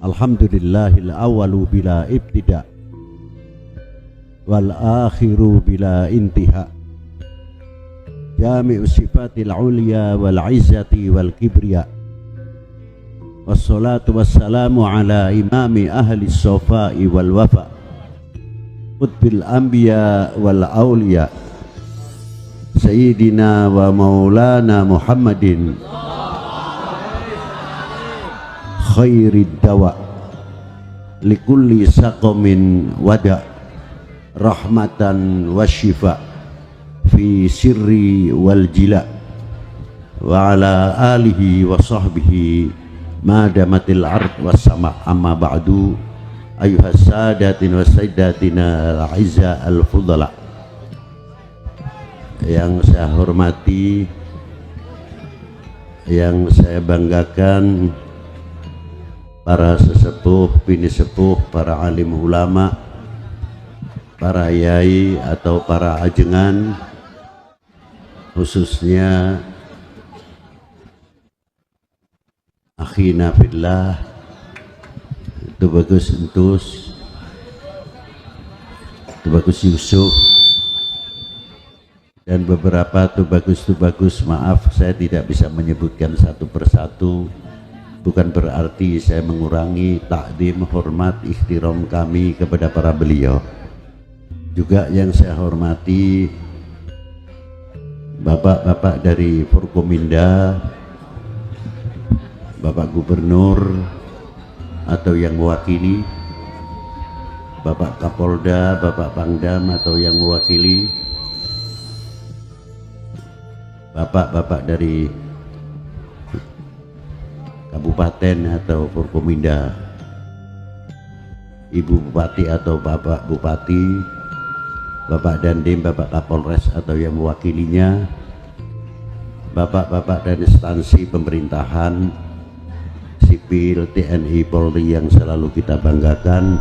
Alhamdulillahil awalu bila ibtida wal akhiru bila intiha, jami'u sifatil ulya wal izzati wal kibriya, wassalatu wassalamu ala imami ahli sofai wal wafa, qutbil anbiya wal awliya, sayyidina wa maulana Muhammadin khairid dawa likulli saqamin wada, rahmatan wa shifa fi sirri wal jila, wa ala alihi wa sahbihi madamatil ard was sama. Amma ba'du, ayuhas sadatin wa sayyidatina al-izza al-fudala, yang saya hormati, yang saya banggakan, para sesepuh, bini sepuh, para alim ulama, para yai atau para ajengan, khususnya akhina fillah, Tubagus Entus, Tubagus Yusuf, dan beberapa Tubagus, maaf saya tidak bisa menyebutkan satu persatu. Bukan berarti saya mengurangi takdim, hormat, ikhtiram kami kepada para beliau. Juga yang saya hormati bapak-bapak dari Forkominda, Bapak Gubernur atau yang mewakili, Bapak Kapolda, Bapak Pangdam atau yang mewakili, bapak-bapak dari Kabupaten atau Forkominda, Ibu Bupati atau Bapak Bupati, Bapak Dandim, Bapak Kapolres atau yang mewakilinya, bapak-bapak dari instansi pemerintahan, sipil, TNI, Polri yang selalu kita banggakan,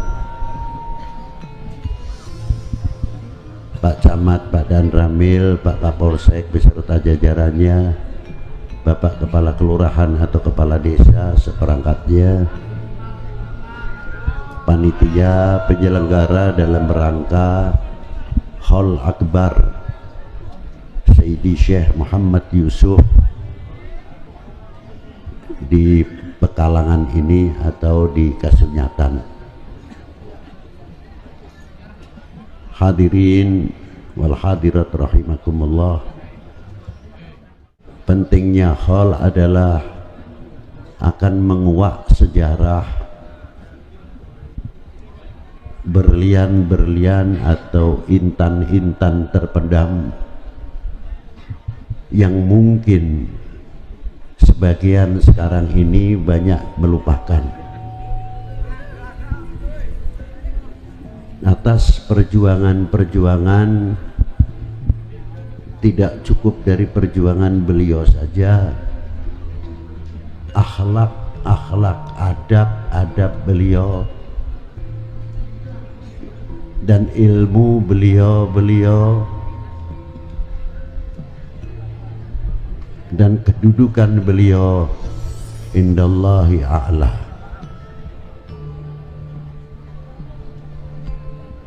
Pak Camat, Pak Danramil, Pak Kapolsek beserta jajarannya, Bapak Kepala Kelurahan atau Kepala Desa seperangkatnya, panitia penyelenggara dalam rangka Haul Akbar Sayyidi Syekh Muhammad Yusuf di Pekalangan ini atau di Kasunyatan. Hadirin wal hadirat rahimakumullah. Pentingnya haul adalah akan menguak sejarah berlian-berlian atau intan-intan terpendam yang mungkin sebagian sekarang ini banyak melupakan. Atas perjuangan-perjuangan, tidak cukup dari perjuangan beliau saja, akhlak, adab beliau dan ilmu beliau dan kedudukan beliau indallahi a'la.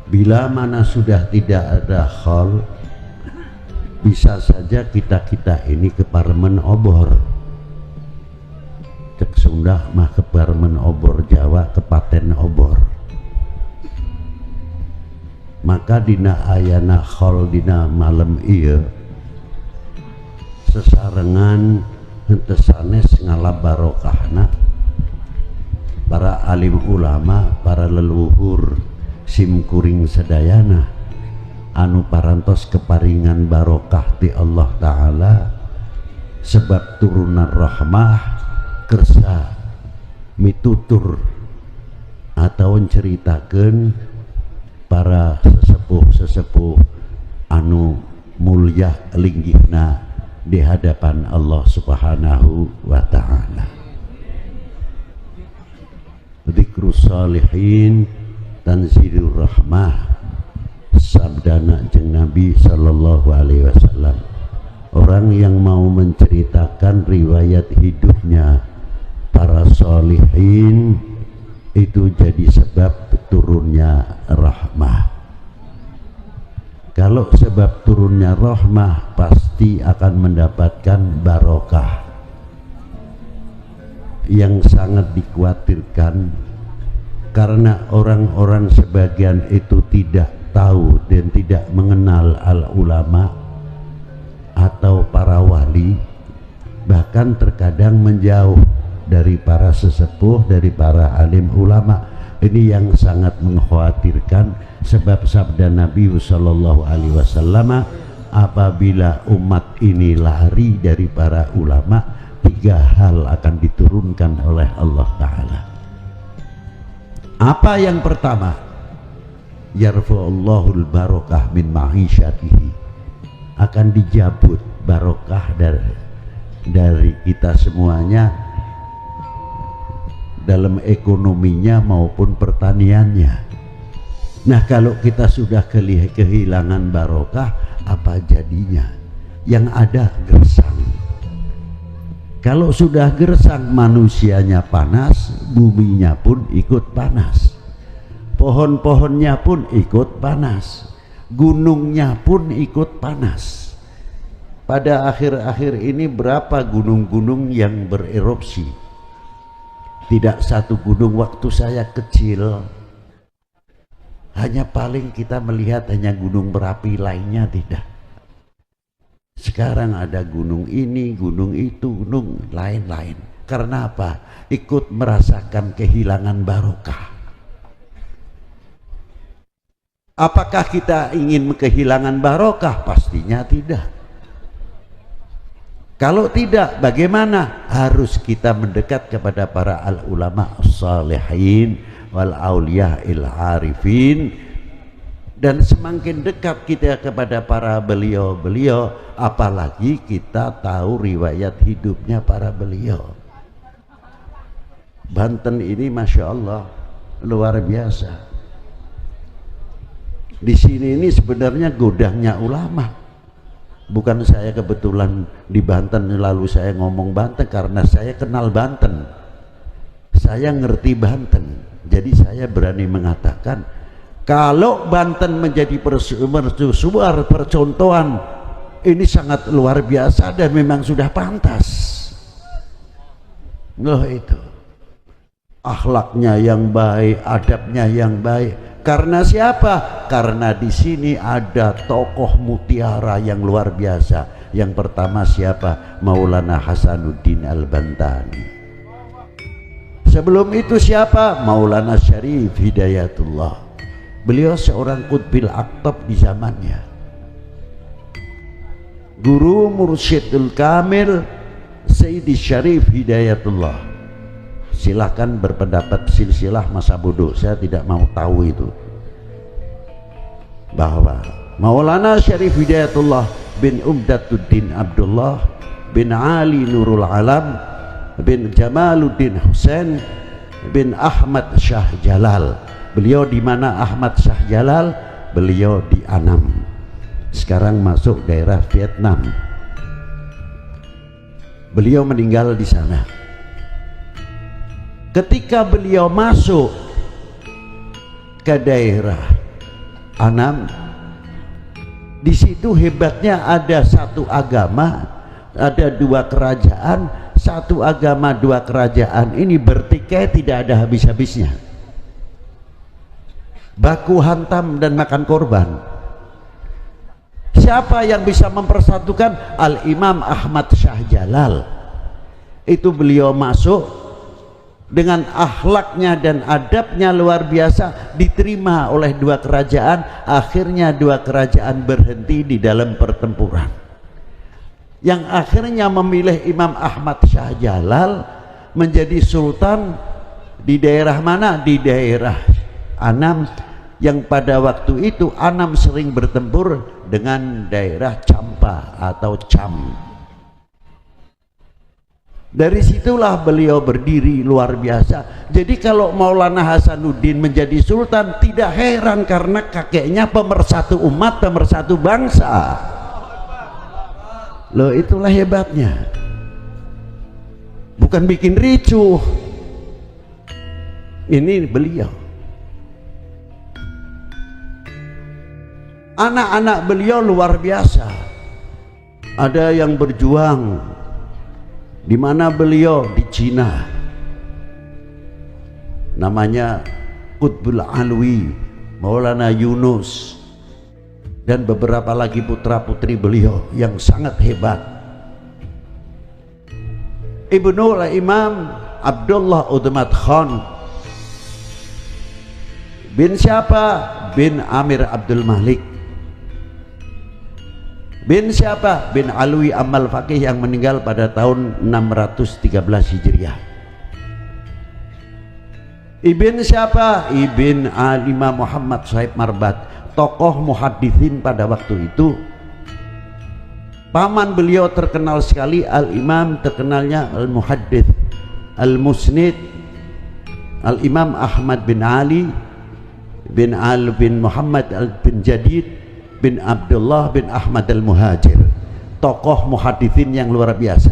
Bila mana sudah tidak ada khol, bisa saja kita ini keparmen obor, cek Sunda mah keparmen obor, Jawa kepaten obor. Maka dina ayana khol dina malam iya sesarengan henteu sanes ngalap barokahna para alim ulama, para leluhur simkuring sadayana anu parantos keparingan barokah ti Allah Ta'ala sebab turunan rahmah kersa mitutur atau menceritakan para sesepuh anu mulia linggihna di hadapan Allah Subhanahu wa Ta'ala. Dzikrus salihin tanzilur rahmah, sabdana jeung Nabi sallallahu alaihi wasallam. Orang yang mau menceritakan riwayat hidupnya para sholihin itu jadi sebab turunnya rahmah. Kalau sebab turunnya rahmah, pasti akan mendapatkan barokah. Yang sangat dikhawatirkan karena orang-orang sebagian itu tidak tahu dan tidak mengenal al-ulama atau para wali, bahkan terkadang menjauh dari para sesepuh, dari para alim ulama. Ini yang sangat mengkhawatirkan, sebab sabda Nabi sallallahu alaihi wasallam, apabila umat ini lari dari para ulama, 3 hal akan diturunkan oleh Allah Ta'ala. Apa yang pertama? Yarfa'ullahul barokah min ma'isyatihi, akan dijabut barokah dari kita semuanya, dalam ekonominya maupun pertaniannya. Nah, kalau kita sudah kehilangan barokah, apa jadinya? Yang ada gersang. Kalau sudah gersang, manusianya panas, buminya pun ikut panas, pohon-pohonnya pun ikut panas, gunungnya pun ikut panas. Pada akhir-akhir ini berapa gunung-gunung yang bererupsi? Tidak satu gunung waktu saya kecil, hanya paling kita melihat hanya gunung berapi, lainnya tidak. Sekarang ada gunung ini, gunung itu, gunung lain-lain. Karena apa? Ikut merasakan kehilangan barokah. Apakah kita ingin kehilangan barokah? Pastinya tidak. Kalau tidak, bagaimana? Harus kita mendekat kepada para al-ulama as-salihin wal awliya il-arifin. Dan semakin dekat kita kepada para beliau-beliau, apalagi kita tahu riwayat hidupnya para beliau. Banten ini Masya Allah luar biasa. Di sini ini sebenarnya gudangnya ulama. Bukan saya kebetulan di Banten lalu saya ngomong Banten, karena saya kenal Banten, saya ngerti Banten. Jadi saya berani mengatakan, kalau Banten menjadi mercusuar percontohan, ini sangat luar biasa dan memang sudah pantas. Loh, itu akhlaknya yang baik, adabnya yang baik. Karena siapa? Karena di sini ada tokoh mutiara yang luar biasa. Yang pertama siapa? Maulana Hasanuddin Al-Bantani. Sebelum itu siapa? Maulana Syarif Hidayatullah. Beliau seorang qutbil aktab di zamannya. Guru Mursyidul Kamil Sayyidi Syarif Hidayatullah. Silahkan berpendapat silsilah masa bodoh, saya tidak mau tahu itu. Bahwa Maulana Syarif Hidayatullah bin Umdatuddin Abdullah bin Ali Nurul Alam bin Jamaluddin Husain bin Ahmad Shah Jalal. Beliau di mana Ahmad Shah Jalal? Beliau di Annam. Sekarang masuk daerah Vietnam. Beliau meninggal di sana. Ketika beliau masuk ke daerah Annam, di situ hebatnya ada satu agama, ada 2 kerajaan. Satu agama 2 kerajaan ini bertikai, tidak ada habis-habisnya, baku hantam dan makan korban. Siapa yang bisa mempersatukan? Al-Imam Ahmad Shah Jalal. Itu beliau masuk dengan akhlaknya dan adabnya luar biasa, diterima oleh 2 kerajaan. Akhirnya 2 kerajaan berhenti di dalam pertempuran, yang akhirnya memilih Imam Ahmad Shah Jalal menjadi sultan di daerah mana? Di daerah Annam, yang pada waktu itu Annam sering bertempur dengan daerah Champa atau Cham. Dari situlah beliau berdiri luar biasa. Jadi kalau Maulana Hasanuddin menjadi sultan, tidak heran karena kakeknya pemersatu umat, pemersatu bangsa. Loh, itulah hebatnya. Bukan bikin ricuh. Ini beliau. Anak-anak beliau luar biasa. Ada yang berjuang di mana beliau di Cina, namanya Qutbul Alwi, Maulana Yunus, dan beberapa lagi putra-putri beliau yang sangat hebat. Ibnul Imam Abdullah Udmat Khan bin siapa? Bin Amir Abdul Malik. Bin siapa? Bin Alwi Amal Faqih yang meninggal pada tahun 613 Hijriah. Ibn siapa? Ibn Imam Muhammad Sahib Marbat, tokoh muhadithin pada waktu itu. Paman beliau terkenal sekali, Al-Imam, terkenalnya Al-Muhaddith Al-Musnid, Al-Imam Ahmad bin Ali bin Al bin Muhammad Al bin Jadid bin Abdullah bin Ahmad Al-Muhajir, tokoh muhadithin yang luar biasa.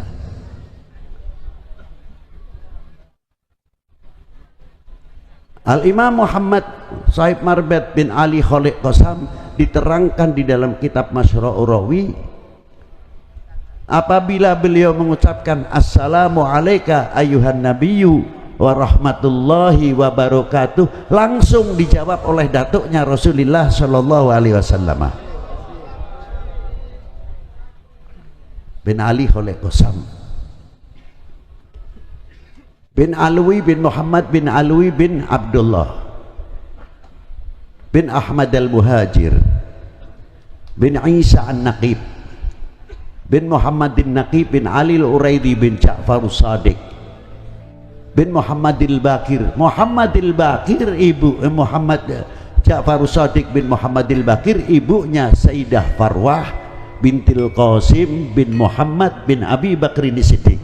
Al-Imam Muhammad Sahib Marbat bin Ali Khalid Qasam diterangkan di dalam kitab Masyru'ur Rawi, apabila beliau mengucapkan assalamu alayka ayuhan nabiyyu wa rahmatullahi wa barakatuh, langsung dijawab oleh datuknya Rasulullah sallallahu alaihi wasallam. Bin Ali Khalid Qasam bin Alwi bin Muhammad bin Alwi bin Abdullah bin Ahmad Al-Muhajir bin Isa An-Naqib bin Muhammad An-Naqib bin Ali Al-Uraidi bin Ja'far As-Sadiq bin Muhammad Al-Bakir. Muhammad Al-Bakir ibu Muhammad Ja'far As-Sadiq bin Muhammad Al-Bakir, ibunya Sayyidah Farwah bintil Qasim bin Muhammad bin Abi Bakrin Siddiq.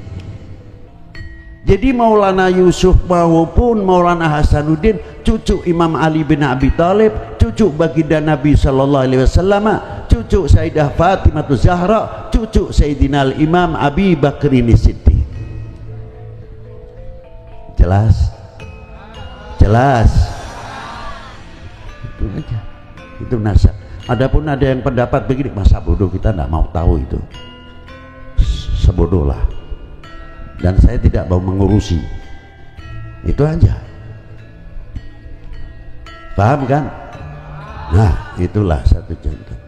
Jadi Maulana Yusuf maupun Maulana Hasanuddin cucu Imam Ali bin Abi Thalib, cucu baginda Nabi sallallahu alaihi wasallam, cucu Sayyidah Fatimah Zahra, cucu Sayyidina Imam Abi Bakrin Siddiq. Jelas? Jelas? Itu aja. Itu nasab. Adapun ada yang pendapat begini, masa bodoh, kita tidak mau tahu itu. Sebodoh lah. Dan saya tidak mau mengurusi. Itu aja. Paham kan? Nah, itulah satu contoh.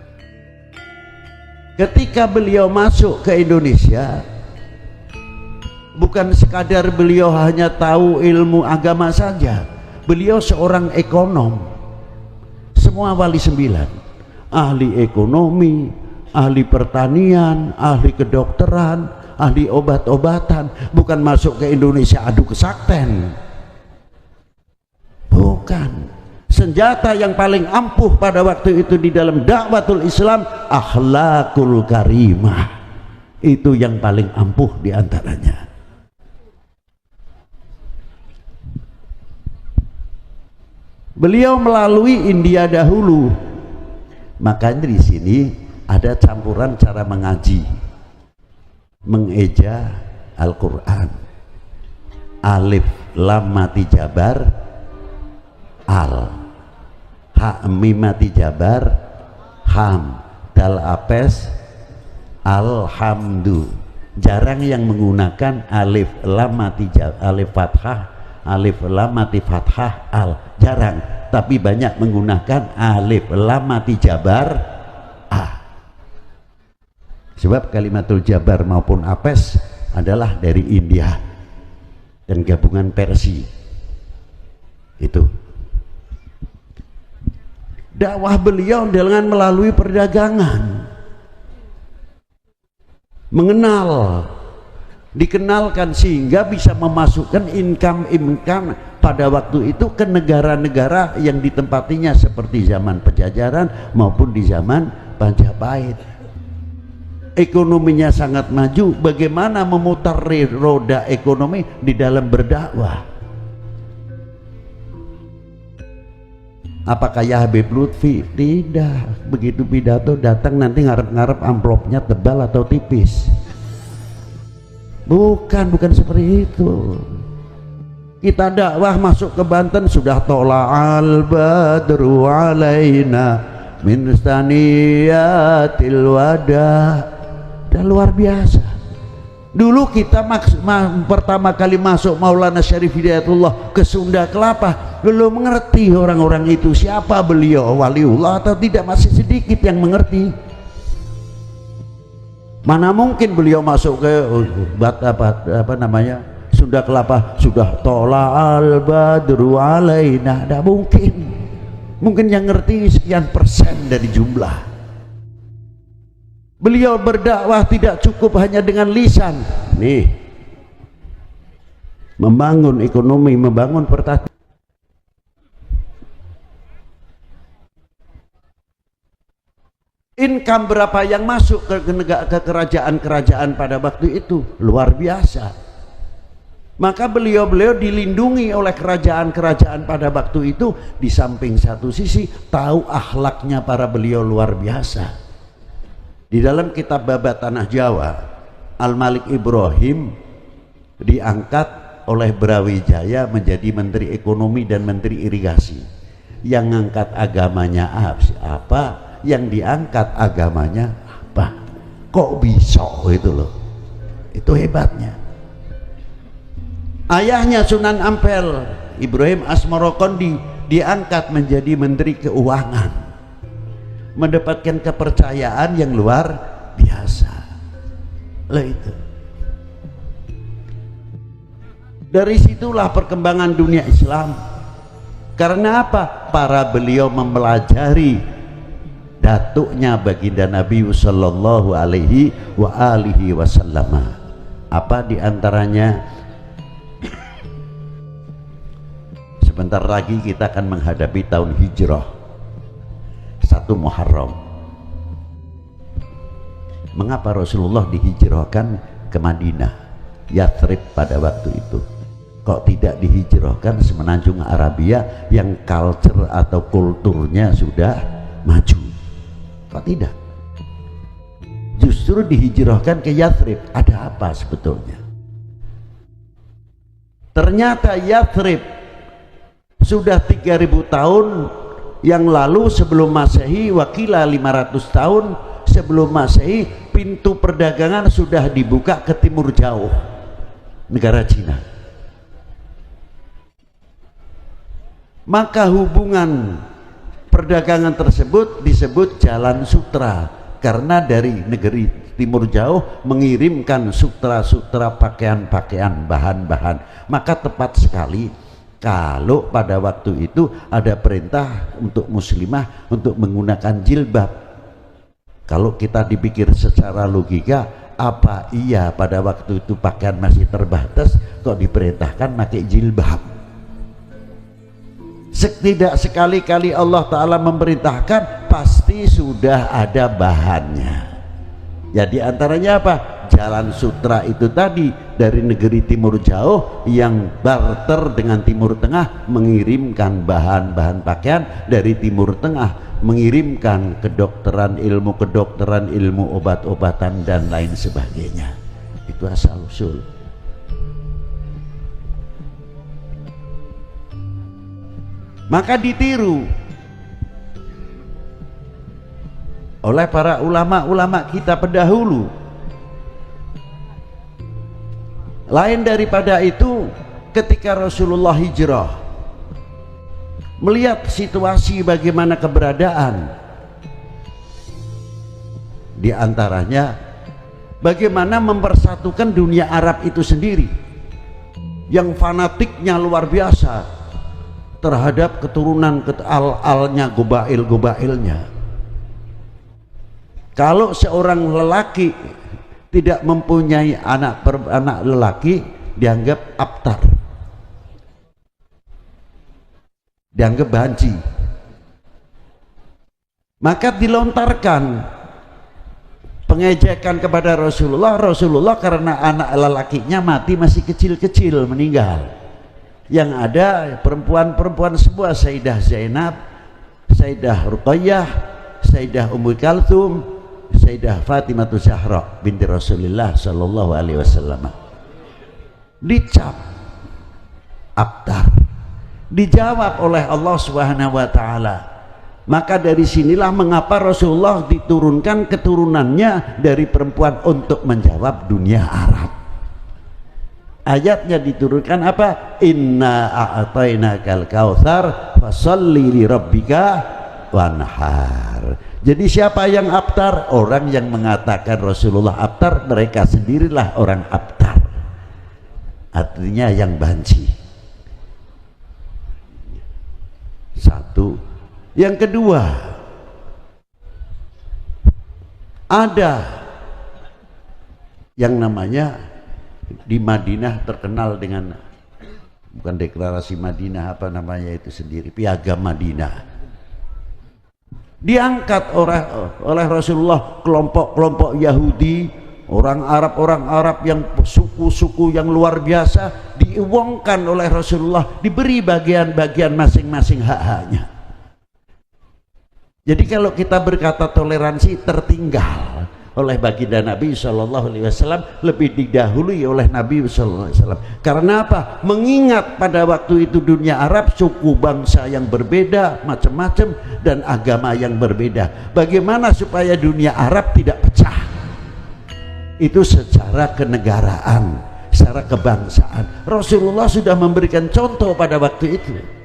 Ketika beliau masuk ke Indonesia, bukan sekadar beliau hanya tahu ilmu agama saja. Beliau seorang ekonom. Semua wali 9. Ahli ekonomi, ahli pertanian, ahli kedokteran, ahli obat-obatan. Bukan masuk ke Indonesia adu kesakten, bukan. Senjata yang paling ampuh pada waktu itu di dalam dakwatul Islam, akhlakul karimah. Itu yang paling ampuh diantaranya. Beliau melalui India dahulu. Makanya di sini ada campuran cara mengaji, mengeja Al-Quran. Alif lam mati jabar al, ha mim mati jabar ham, dal apes alhamdu. Jarang yang menggunakan alif lam mati jabar, alif fathah, alif lam mati fathah al, jarang. Tapi banyak menggunakan alif lam mati jabar a. Sebab kalimatul jabar maupun apes adalah dari India dan gabungan Persia. Itu dakwah beliau dengan melalui perdagangan, mengenal, dikenalkan sehingga bisa memasukkan income pada waktu itu ke negara-negara yang ditempatinya seperti zaman penjajahan maupun di zaman Majapahit. Ekonominya sangat maju. Bagaimana memutar roda ekonomi di dalam berdakwah? Apakah ya Habib Lutfi? Tidak. Begitu pidato datang nanti ngarep-ngarep amplopnya tebal atau tipis. Bukan seperti itu. Kita dakwah masuk ke Banten sudah tola'al badru alaina min staniyatil wada. Dan luar biasa. Dulu kita pertama kali masuk Maulana Syarif Hidayatullah ke Sunda Kelapa, belum mengerti orang-orang itu siapa beliau, waliullah atau tidak, masih sedikit yang mengerti. Mana mungkin beliau masuk ke apa namanya Sunda Kelapa sudah tola'al badru alaina, tidak mungkin. Mungkin yang ngerti sekian persen dari jumlah. Beliau berdakwah tidak cukup hanya dengan lisan, nih membangun ekonomi, membangun pertanian. Income berapa yang masuk ke kerajaan-kerajaan pada waktu itu luar biasa. Maka beliau-beliau dilindungi oleh kerajaan-kerajaan pada waktu itu. Di samping satu sisi tahu akhlaknya para beliau luar biasa. Di dalam kitab Babat Tanah Jawa, Al-Malik Ibrahim diangkat oleh Brawijaya menjadi Menteri Ekonomi dan Menteri Irigasi. Yang ngangkat agamanya apa? Yang diangkat agamanya apa? Kok bisa itu loh? Itu hebatnya. Ayahnya Sunan Ampel, Ibrahim Asmarokondi, diangkat menjadi Menteri Keuangan, mendapatkan kepercayaan yang luar biasa. Lah itu. Dari situlah perkembangan dunia Islam. Karena apa? Para beliau mempelajari datuknya baginda Nabi sallallahu alaihi wasallam. Apa diantaranya? Sebentar lagi kita akan menghadapi tahun hijrah 1 Muharram. Mengapa Rasulullah dihijrahkan ke Madinah, Yathrib pada waktu itu? Kok tidak dihijrahkan semenanjung Arabia yang culture atau kulturnya sudah maju? Kok tidak? Justru dihijrahkan ke Yathrib. Ada apa sebetulnya? Ternyata Yathrib sudah 3000 tahun yang lalu sebelum Masehi, wakila 500 tahun sebelum Masehi, pintu perdagangan sudah dibuka ke timur jauh, negara Cina. Maka hubungan perdagangan tersebut disebut Jalan Sutra, karena dari negeri timur jauh mengirimkan sutra-sutra, pakaian-pakaian, bahan-bahan. Maka tepat sekali kalau pada waktu itu ada perintah untuk muslimah untuk menggunakan jilbab. Kalau kita dipikir secara logika, apa iya pada waktu itu pakaian masih terbatas kok diperintahkan pakai jilbab? Setidak sekali-kali Allah Ta'ala memerintahkan, pasti sudah ada bahannya. Jadi antaranya apa? Jalan Sutra itu tadi, dari negeri timur jauh yang barter dengan Timur Tengah, mengirimkan bahan-bahan pakaian dari Timur Tengah, mengirimkan kedokteran, ilmu obat-obatan dan lain sebagainya. Itu asal usul. Maka ditiru oleh para ulama-ulama kita pendahulu. Lain daripada itu, ketika Rasulullah hijrah, melihat situasi bagaimana keberadaan, di antaranya bagaimana mempersatukan dunia Arab itu sendiri yang fanatiknya luar biasa terhadap keturunan al-alnya, gobail-gobailnya. Kalau seorang lelaki tidak mempunyai anak lelaki, dianggap abtar, dianggap banci. Maka dilontarkan pengejekan kepada Rasulullah. Rasulullah karena anak lelakinya mati masih kecil-kecil, meninggal. Yang ada perempuan-perempuan sebuah, Sayyidah Zainab, Sayyidah Ruqayyah, Sayyidah Ummu Kalthum, Sayyidah Fatimah Zahra binti Rasulullah sallallahu alaihi wasallam. Dicap abtar. Dijawab oleh Allah Subhanahu wa taala. Maka dari sinilah mengapa Rasulullah diturunkan keturunannya dari perempuan untuk menjawab dunia Arab. Ayatnya diturunkan apa? Inna a'tainakal kautsar fasholli li rabbika wanhar. Jadi siapa yang abtar? Orang yang mengatakan Rasulullah abtar, mereka sendirilah orang abtar. Artinya yang banci. Satu. Yang kedua, ada yang namanya di Madinah terkenal dengan, bukan deklarasi Madinah, apa namanya itu sendiri, piagam Madinah. Diangkat oleh Rasulullah kelompok-kelompok Yahudi, orang Arab yang suku-suku yang luar biasa, diuangkan oleh Rasulullah, diberi bagian-bagian masing-masing hak-haknya. Jadi kalau kita berkata toleransi, tertinggal oleh baginda Nabi SAW, lebih didahului oleh Nabi SAW. Karena apa? Mengingat pada waktu itu dunia Arab suku bangsa yang berbeda, macam-macam, dan agama yang berbeda. Bagaimana supaya dunia Arab tidak pecah? Itu secara kenegaraan, secara kebangsaan. Rasulullah sudah memberikan contoh pada waktu itu.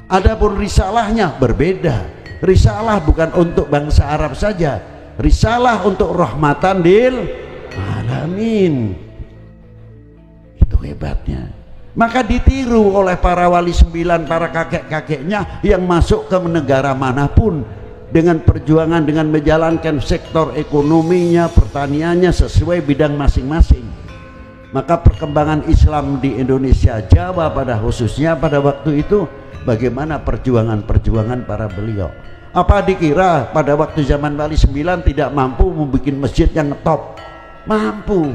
Adapun risalahnya berbeda. Risalah bukan untuk bangsa Arab saja, risalah untuk rahmatan lil alamin. Itu hebatnya. Maka ditiru oleh para wali 9, para kakek-kakeknya yang masuk ke negara manapun dengan perjuangan, dengan menjalankan sektor ekonominya, pertaniannya sesuai bidang masing-masing. Maka perkembangan Islam di Indonesia, Jawa pada khususnya pada waktu itu, bagaimana perjuangan-perjuangan para beliau. Apa dikira pada waktu zaman Wali 9 tidak mampu membuat masjid yang ngetop? Mampu.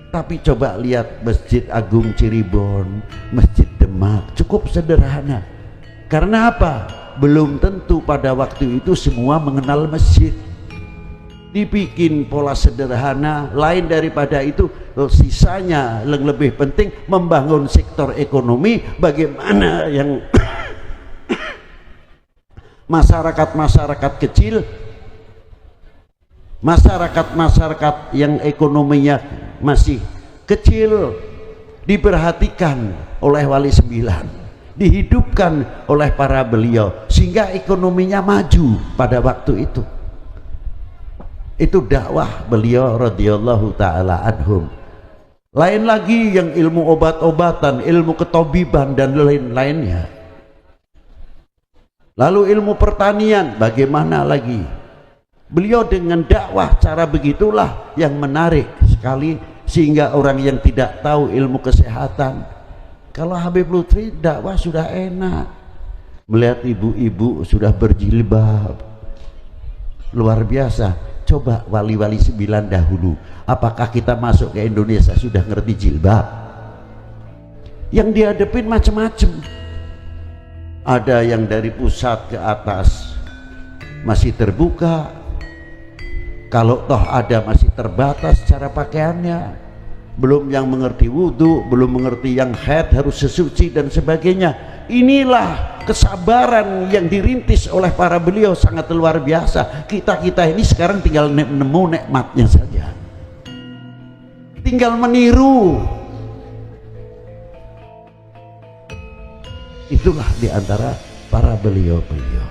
Tapi coba lihat Masjid Agung Cirebon, Masjid Demak, cukup sederhana. Karena apa? Belum tentu pada waktu itu semua mengenal masjid. Dibikin pola sederhana, lain daripada itu sisanya yang lebih penting membangun sektor ekonomi, bagaimana yang masyarakat kecil, masyarakat yang ekonominya masih kecil diperhatikan oleh Wali 9, dihidupkan oleh para beliau sehingga ekonominya maju pada waktu itu. Itu dakwah beliau radhiyallahu ta'ala anhum. Lain lagi yang ilmu obat-obatan, ilmu ketobiban dan lain-lainnya. Lalu ilmu pertanian bagaimana lagi? Beliau dengan dakwah cara begitulah yang menarik sekali, sehingga orang yang tidak tahu ilmu kesehatan, kalau Habib Lutfi dakwah sudah enak, melihat ibu-ibu sudah berjilbab luar biasa. Coba wali-wali 9 dahulu, apakah kita masuk ke Indonesia sudah ngerti jilbab? Yang dihadapin macam-macam. Ada yang dari pusat ke atas masih terbuka, kalau toh ada masih terbatas cara pakaiannya, belum yang mengerti wudhu, belum mengerti yang haid harus sesuci dan sebagainya. Inilah kesabaran yang dirintis oleh para beliau, sangat luar biasa. Kita ini sekarang tinggal nemu nikmatnya saja, tinggal meniru. Itulah diantara para beliau-beliau.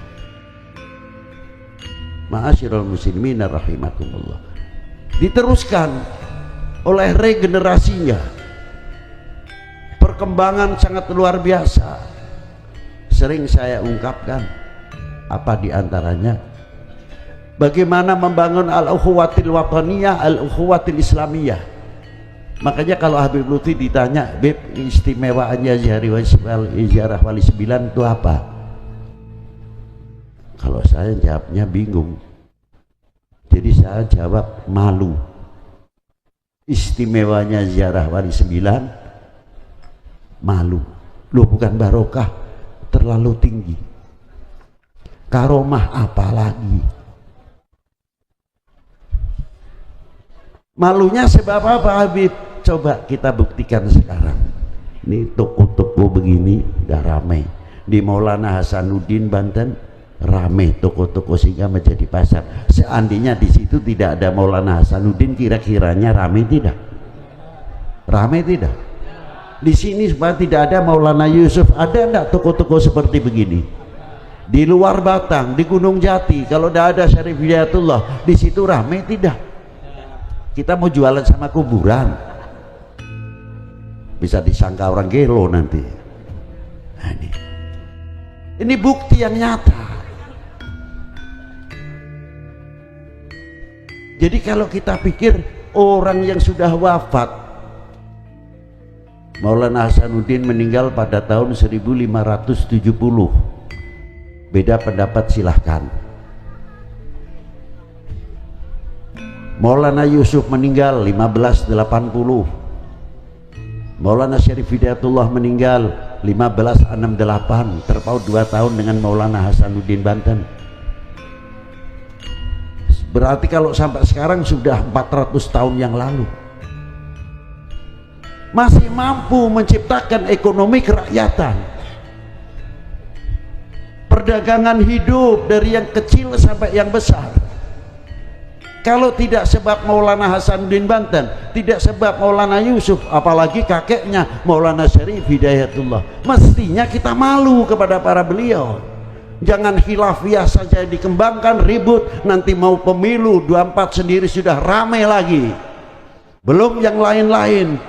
Ma'asyiral muslimin rahimakumullah. Diteruskan oleh regenerasinya, perkembangan sangat luar biasa. Sering saya ungkapkan, apa diantaranya? Bagaimana membangun al-ukhuwatil wataniyah, al-ukhuwatil islamiyah. Makanya kalau Habib Lutfi ditanya, Beb, istimewaannya ziarah Wali 9 itu apa? Kalau saya jawabnya bingung, jadi saya jawab malu. Istimewanya ziarah Wali 9 malu. Loh, bukan barokah, terlalu tinggi. Karomah apalagi? Malunya sebab apa Habib? coba kita buktikan sekarang. Ini toko-toko begini udah ramai. Di Maulana Hasanuddin Banten ramai toko-toko sehingga menjadi pasar. Seandainya di situ tidak ada Maulana Hasanuddin, kira-kiranya ramai tidak? Ramai tidak? Di sini supaya tidak ada Maulana Yusuf, ada enggak toko-toko seperti begini? Di luar Batang, di Gunung Jati, kalau tidak ada Syarif Hidayatullah, di situ ramai tidak? Kita mau jualan sama kuburan, bisa disangka orang gelo nanti. Nah, ini bukti yang nyata. Jadi kalau kita pikir orang yang sudah wafat, Maulana Hasanuddin meninggal pada tahun 1570, beda pendapat silahkan. Maulana Yusuf meninggal 1580, Maulana Syarif Hidayatullah meninggal 1568, terpaut 2 tahun dengan Maulana Hasanuddin Banten. Berarti kalau sampai sekarang sudah 400 tahun yang lalu, masih mampu menciptakan ekonomi kerakyatan, perdagangan hidup dari yang kecil sampai yang besar. Kalau tidak sebab Maulana Hasanuddin Banten, tidak sebab Maulana Yusuf, apalagi kakeknya Maulana Syarif Hidayatullah, mestinya kita malu kepada para beliau. Jangan khilafiyah saja dikembangkan, ribut, nanti mau pemilu 24 sendiri sudah ramai lagi, belum yang lain-lain.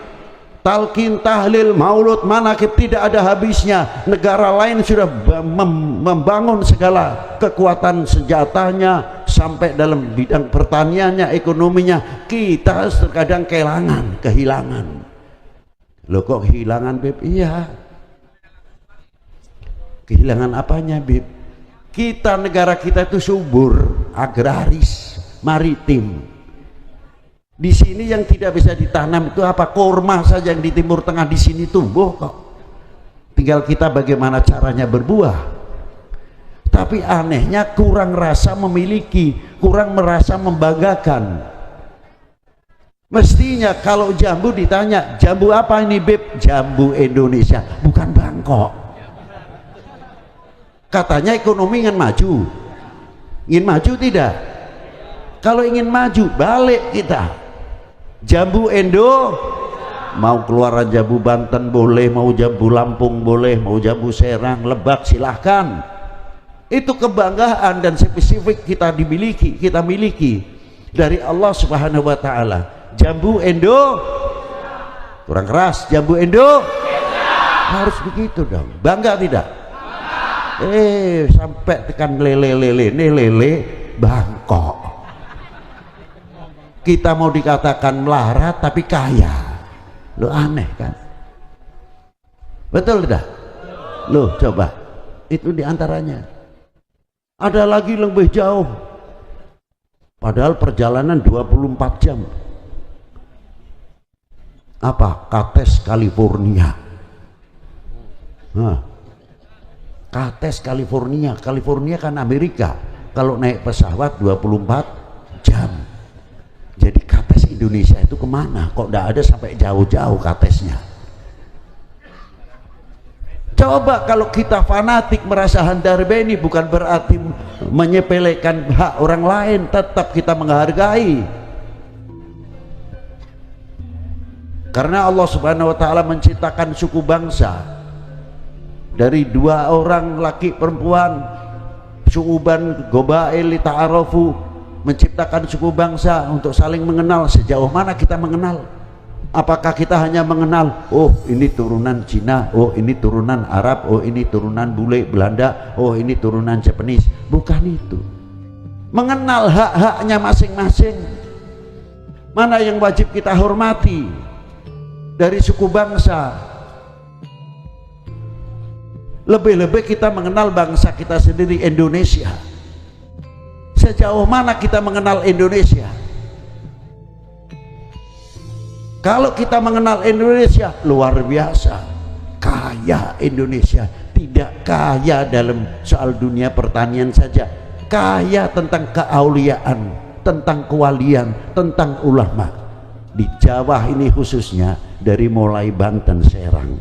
Talqin, tahlil, maulud, manaqib tidak ada habisnya. Negara lain sudah membangun segala kekuatan senjatanya sampai dalam bidang pertaniannya, ekonominya. Kita terkadang kehilangan. Loh kok kehilangan, Beb? Iya. Kehilangan apanya, Beb? Kita, negara kita itu subur, agraris, maritim. Di sini yang tidak bisa ditanam itu apa? Kurma saja yang di Timur Tengah di sini tumbuh kok. Tinggal kita bagaimana caranya berbuah. Tapi anehnya kurang rasa memiliki, kurang merasa membanggakan. Mestinya kalau jambu ditanya, jambu apa ini, Beb? Jambu Indonesia, bukan Bangkok. Katanya ekonomi ingin maju. Ingin maju tidak? Kalau ingin maju, balik kita. Jambu Indo, mau keluaran jambu Banten boleh, mau jambu Lampung boleh, mau jambu Serang, Lebak silahkan. Itu kebanggaan dan spesifik kita miliki dari Allah Subhanahu wa taala. Jambu Indo, kurang keras, jambu Indo harus begitu dong. Bangga tidak? Sampai tekan lele Bangkok. Kita mau dikatakan melarat tapi kaya. Lo aneh kan? Betul tidak? Lo coba, itu diantaranya. Ada lagi lebih jauh, padahal perjalanan 24 jam. Apa? Kates, California. Kates, California. California kan Amerika. Kalau naik pesawat 24 jam. Jadi Kates Indonesia itu kemana? Kok tidak ada sampai jauh-jauh Katesnya? Coba kalau kita fanatik merasa handarbeni, bukan berarti menyepelekan hak orang lain, tetap kita menghargai. Karena Allah Subhanahu wa taala menciptakan suku bangsa dari 2 orang laki perempuan, syu'uban gobail li ta'arafu, menciptakan suku bangsa untuk saling mengenal. Sejauh mana kita mengenal? Apakah kita hanya mengenal, oh ini turunan Cina, oh ini turunan Arab, oh ini turunan bule Belanda, oh ini turunan Japanese? Bukan itu. Mengenal hak-haknya masing-masing. Mana yang wajib kita hormati dari suku bangsa. Lebih-lebih kita mengenal bangsa kita sendiri, Indonesia. Sejauh mana kita mengenal Indonesia? Kalau kita mengenal Indonesia, luar biasa kaya Indonesia. Tidak kaya dalam soal dunia pertanian saja, kaya tentang keauliaan, tentang kewalian, tentang ulama. di Jawa ini khususnya, dari mulai Banten, Serang,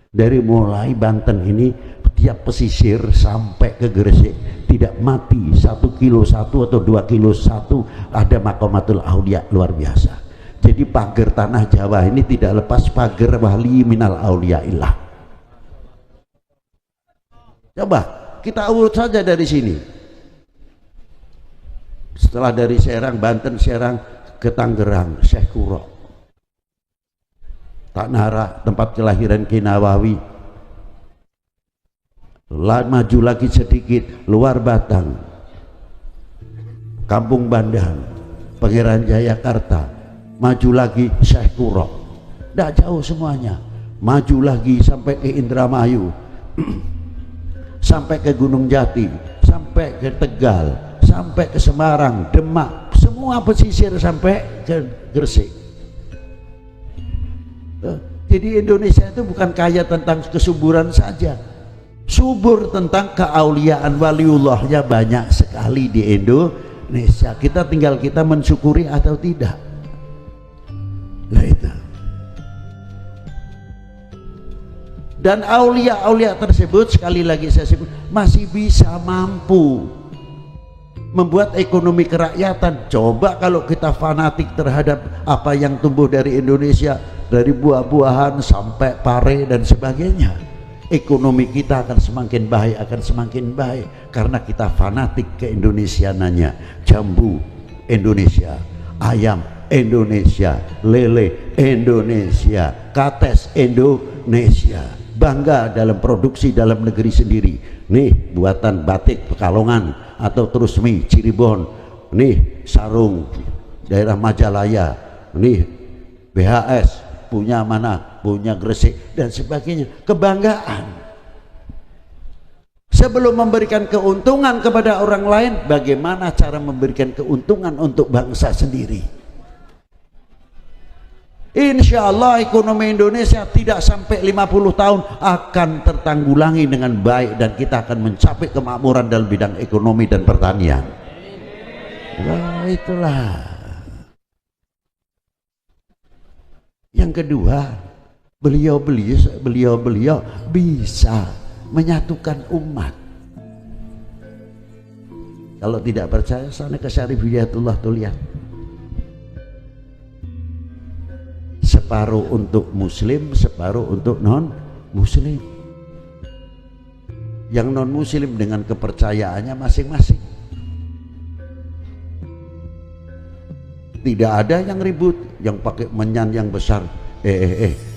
dari mulai Banten ini tiap pesisir sampai ke Gresik tidak mati 1 kilo 1 atau 2 kilo 1 ada maqamatul aulia luar biasa. Jadi pagar tanah Jawa ini tidak lepas pagar wali minal auliaillah. Coba kita urut saja dari sini. Setelah dari Serang, Banten, Serang ke Tangerang, Syekh Kuro, Taknara, tempat kelahiran Ki Nawawi. Maju lagi sedikit, luar Batang, Kampung Bandan, Pangeran Jayakarta, maju lagi Syekh Kuro, tidak jauh semuanya. Maju lagi sampai ke Indramayu, sampai ke Gunung Jati, sampai ke Tegal, sampai ke Semarang, Demak, semua pesisir sampai ke Gresik. Jadi Indonesia itu bukan kaya tentang kesuburan saja, subur tentang keauliaan waliullahnya banyak sekali di Indonesia. Kita tinggal kita mensyukuri atau tidak. Nah itu. Dan aulia-aulia tersebut sekali lagi saya sebut masih bisa mampu membuat ekonomi kerakyatan. Coba kalau kita fanatik terhadap apa yang tumbuh dari Indonesia, dari buah-buahan sampai pare dan sebagainya, ekonomi kita akan semakin baik karena kita fanatik ke Indonesiananya. Jambu Indonesia, ayam Indonesia, lele Indonesia, kates Indonesia, bangga dalam produksi dalam negeri sendiri. Nih buatan batik Pekalongan atau Trusmi Cirebon, nih sarung daerah Majalaya, nih BHS punya mana, punya Gresik dan sebagainya. Kebanggaan. Sebelum memberikan keuntungan kepada orang lain, bagaimana cara memberikan keuntungan untuk bangsa sendiri? Insya Allah ekonomi Indonesia tidak sampai 50 tahun akan tertanggulangi dengan baik dan kita akan mencapai kemakmuran dalam bidang ekonomi dan pertanian. Nah, itulah. Yang kedua, beliau bisa menyatukan umat. Kalau tidak percaya, sana ke Syarif Hidayatullah tuh lihat. Separuh untuk muslim, separuh untuk non muslim. Yang non muslim dengan kepercayaannya masing-masing. Tidak ada yang ribut, yang pakai menyan yang besar.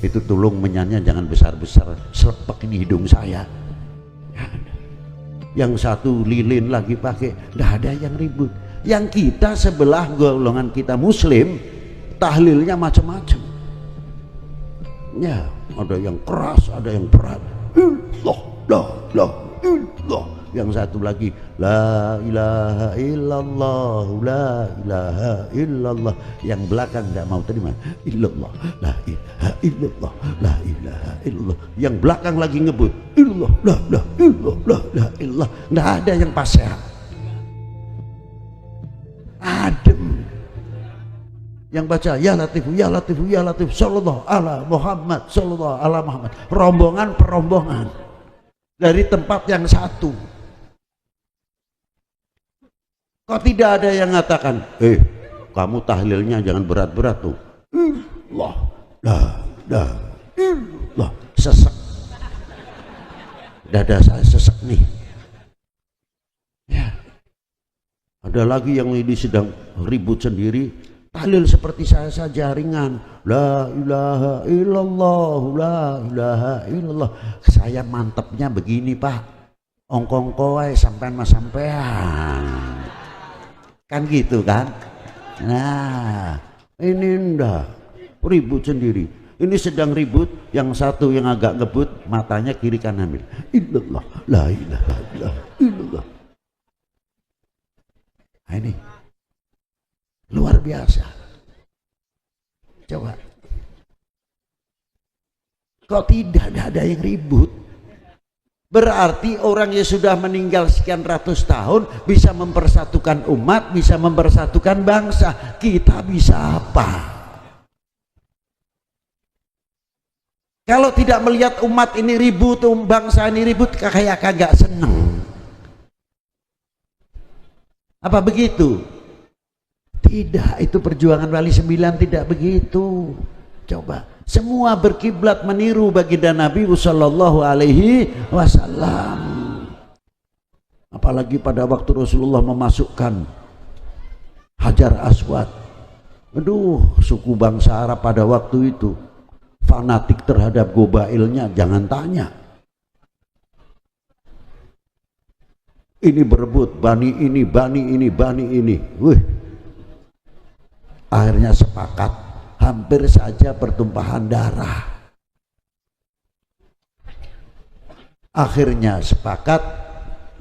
Itu tolong menyannya jangan besar-besar, selepek ini hidung saya. Yang satu lilin lagi pakai, tidak ada yang ribut. Yang kita sebelah golongan kita muslim, tahlilnya macam-macam. Ya, ada yang keras, ada yang berat. Yang satu lagi la ilaha illallah, la ilaha illallah. Yang belakang tidak mau terima illallah, la ilaha illallah, la ilaha illallah. Yang belakang lagi ngebut illallah, la illallah, la illallah. Tidak ada yang pasrah, adem. Yang baca ya latif ya latif ya latif sallallahu ala Muhammad sallallahu ala Muhammad, rombongan perombongan dari tempat yang satu. Kok tidak ada yang mengatakan kamu tahlilnya jangan berat-berat tuh, Allah sesek, dada saya sesek nih ya. Ada lagi yang ini sedang ribut sendiri, tahlil seperti saya saja ringan, la ilaha illallah, la ilaha illallah. Saya mantepnya begini Pak, ongkong-kowai sampean mas sampean, kan gitu kan. Nah ini ndak ribut sendiri. Ini sedang ribut, yang satu yang agak ngebut matanya kiri kanan, illallah, la ilaha illallah. Nah, ini luar biasa. Coba, kok tidak ada yang ribut? Berarti orang yang sudah meninggal sekian ratus tahun bisa mempersatukan umat, bisa mempersatukan bangsa. Kita bisa apa? Kalau tidak melihat umat ini ribut, bangsa ini ribut, kayak kagak seneng. Apa begitu? Tidak, itu perjuangan Wali Sembilan tidak begitu. Coba, semua berkiblat meniru baginda Nabi sallallahu alaihi wasallam. Apalagi pada waktu Rasulullah memasukkan Hajar Aswad. Aduh, suku bangsa Arab pada waktu itu fanatik terhadap gobailnya, jangan tanya. Ini berebut, bani ini, bani ini, bani ini. Wih. Akhirnya sepakat, hampir saja pertumpahan darah. Akhirnya sepakat,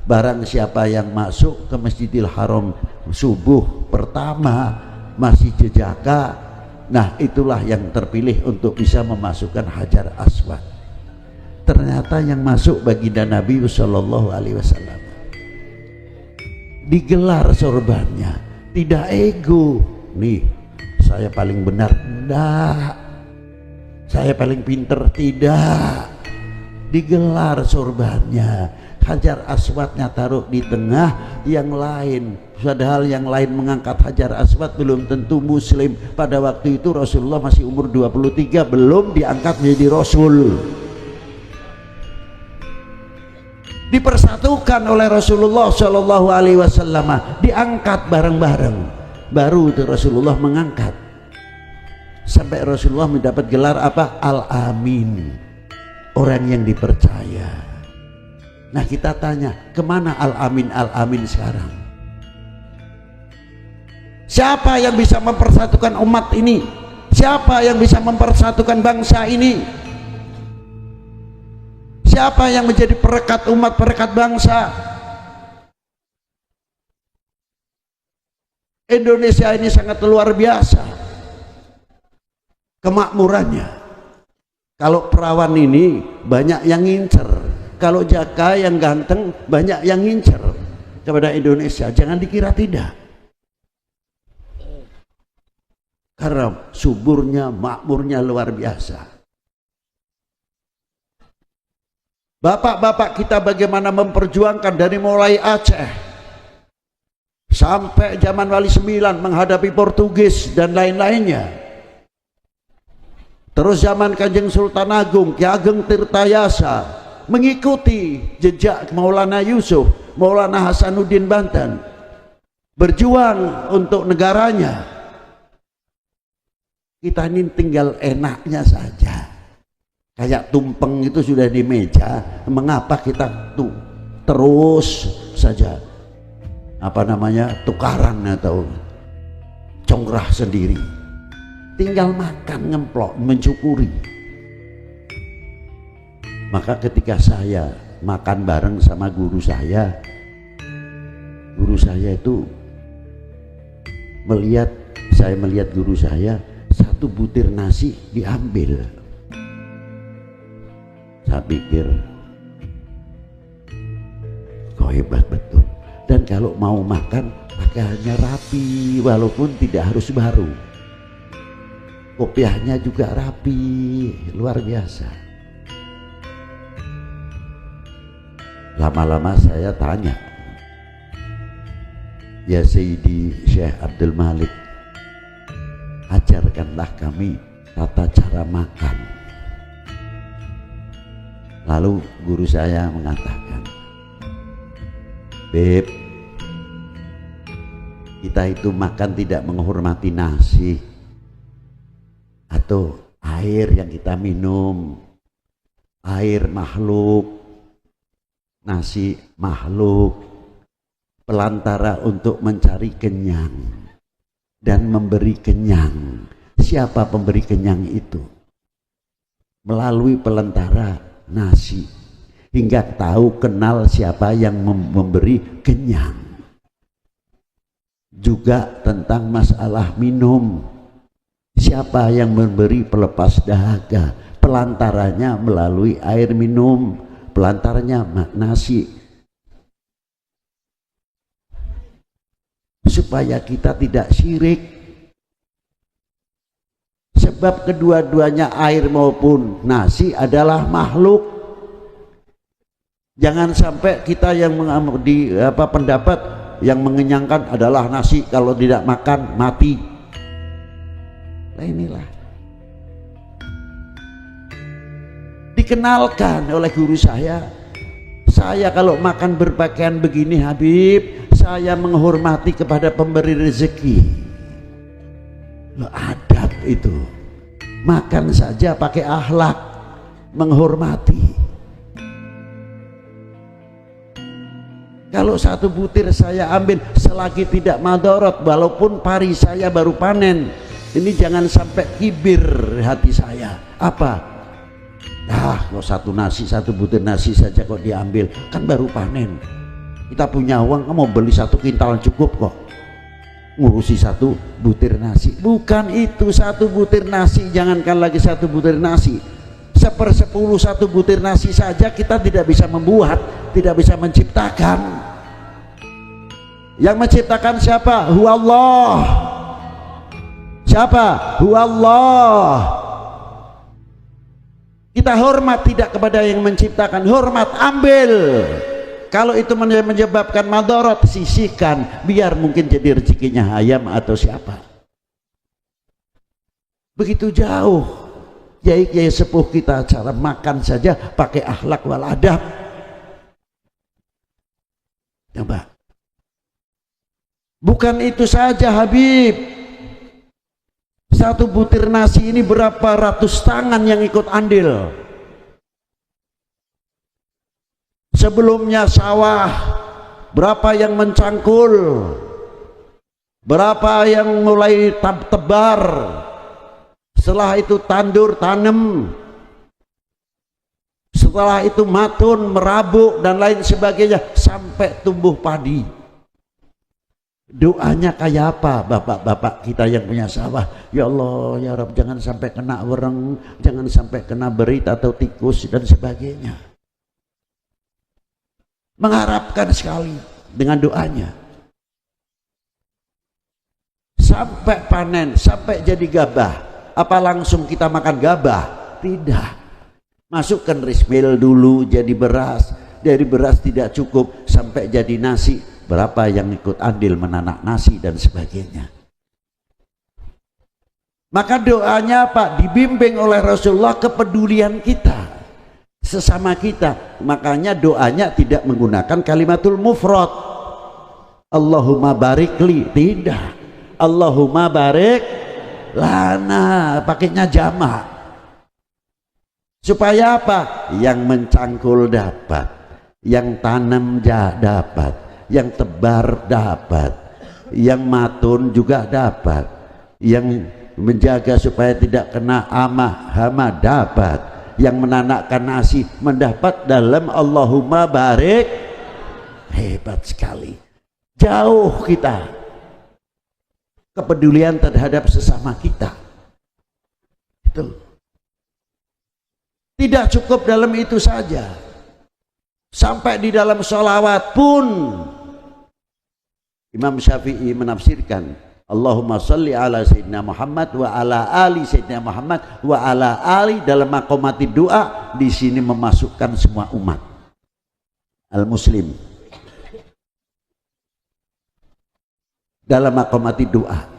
barang siapa yang masuk ke Masjidil Haram subuh pertama masih jejaka, nah itulah yang terpilih untuk bisa memasukkan Hajar Aswad. Ternyata yang masuk baginda Nabi sallallahu alaihi wasallam. Digelar sorbannya, tidak ego. Nih, saya paling benar, enggak. Saya paling pinter, tidak. Digelar sorbannya, Hajar Aswadnya taruh di tengah, yang lain. Padahal yang lain mengangkat Hajar Aswad belum tentu muslim. Pada waktu itu Rasulullah masih umur 23, belum diangkat menjadi Rasul. Dipersatukan oleh Rasulullah Shallallahu Alaihi Wasallam, diangkat bareng-bareng. Baru itu Rasulullah mengangkat. Sampai Rasulullah mendapat gelar apa? Al-Amin, orang yang dipercaya. Nah kita tanya, kemana Al-Amin, Al-Amin sekarang? Siapa yang bisa mempersatukan umat ini? Siapa yang bisa mempersatukan bangsa ini? Siapa yang menjadi perekat umat, perekat bangsa? Indonesia ini sangat luar biasa kemakmurannya. Kalau perawan ini banyak yang ngincer, kalau Jaka yang ganteng banyak yang ngincer kepada Indonesia. Jangan dikira tidak. Karena suburnya, makmurnya luar biasa. Bapak-bapak kita bagaimana memperjuangkan dari mulai Aceh sampai zaman Wali Sembilan menghadapi Portugis dan lain-lainnya. Terus zaman Kanjeng Sultan Agung, Ki Ageng Tirtayasa mengikuti jejak Maulana Yusuf, Maulana Hasanuddin Banten, berjuang untuk negaranya. Kita ini tinggal enaknya saja, kayak tumpeng itu sudah di meja, mengapa kita tuh terus saja tukaran atau congrah sendiri? Tinggal makan, ngemplok, mencukuri. Maka ketika saya makan bareng sama guru saya itu melihat guru saya, satu butir nasi diambil. Saya pikir kok hebat betul. Dan kalau mau makan pakaiannya rapi, walaupun tidak harus baru. Kopiahnya juga rapi, luar biasa. Lama-lama saya tanya, ya Sayyidi Syekh Abdul Malik, ajarkanlah kami tata cara makan. Lalu guru saya mengatakan, Beb, kita itu makan tidak menghormati nasi atau air yang kita minum. Air makhluk, nasi makhluk, pelantara untuk mencari kenyang dan memberi kenyang. Siapa pemberi kenyang itu? Melalui pelantara nasi, hingga tahu kenal siapa yang memberi kenyang. Juga tentang masalah minum, siapa yang memberi pelepas dahaga? Pelantaranya melalui air minum, pelantaranya nasi. Supaya kita tidak syirik. sebab kedua-duanya air maupun nasi adalah makhluk. Jangan sampai kita yang pendapat yang mengenyangkan adalah nasi, kalau tidak makan mati. Nah inilah dikenalkan oleh guru saya kalau makan berpakaian begini Habib, saya menghormati kepada pemberi rezeki. Loh, adab itu, makan saja pakai akhlak, menghormati. Kalau satu butir saya ambil selagi tidak madorot, walaupun pari saya baru panen, ini jangan sampai kibir hati saya. Apa? Kok satu butir nasi saja kok diambil, kan baru panen. Kita punya uang, mau beli 1 kintal cukup kok, ngurusi 1 butir nasi. Bukan itu, 1 butir nasi, jangankan lagi 1 butir nasi, 1/10 1 butir nasi saja kita tidak bisa membuat, tidak bisa menciptakan. Yang menciptakan siapa? Huwallah. Siapa? Huwallah. Kita hormat tidak kepada yang menciptakan, hormat, ambil. Kalau itu menyebabkan madorot, sisihkan, biar mungkin jadi rezekinya ayam atau siapa. Begitu jauh kiai-kiai sepuh kita, cara makan saja pakai akhlak wal adab. Coba. Bukan itu saja Habib, 1 butir nasi ini berapa ratus tangan yang ikut andil. Sebelumnya sawah, berapa yang mencangkul, berapa yang mulai tebar, setelah itu tandur tanam, setelah itu matun, merabuk dan lain sebagainya sampai tumbuh padi. Doanya kayak apa bapak-bapak kita yang punya sawah? Ya Allah, ya Rabb, jangan sampai kena wereng, jangan sampai kena berit atau tikus dan sebagainya. Mengharapkan sekali dengan doanya. Sampai panen, sampai jadi gabah. Apa langsung kita makan gabah? Tidak. Masukkan rismil dulu jadi beras. Dari beras tidak cukup sampai jadi nasi. Berapa yang ikut andil menanak nasi dan sebagainya. Maka doanya Pak dibimbing oleh Rasulullah, kepedulian kita sesama kita. Makanya doanya tidak menggunakan kalimatul mufrad, Allahumma barikli, tidak, Allahumma barik lana, pakainya jamak. Supaya apa? Yang mencangkul dapat, yang tanam dapat, yang tebar dapat, yang matun juga dapat, yang menjaga supaya tidak kena hama dapat, yang menanakkan nasi mendapat dalam Allahumma barik. Hebat sekali. Jauh kita kepedulian terhadap sesama kita. Itu tidak cukup dalam itu saja, sampai di dalam sholawat pun Imam Syafi'i menafsirkan Allahumma sholli ala Sayyidina Muhammad wa ala ali Sayyidina Muhammad wa ala ali, dalam maqamati doa di sini memasukkan semua umat al-muslim dalam maqamati doa.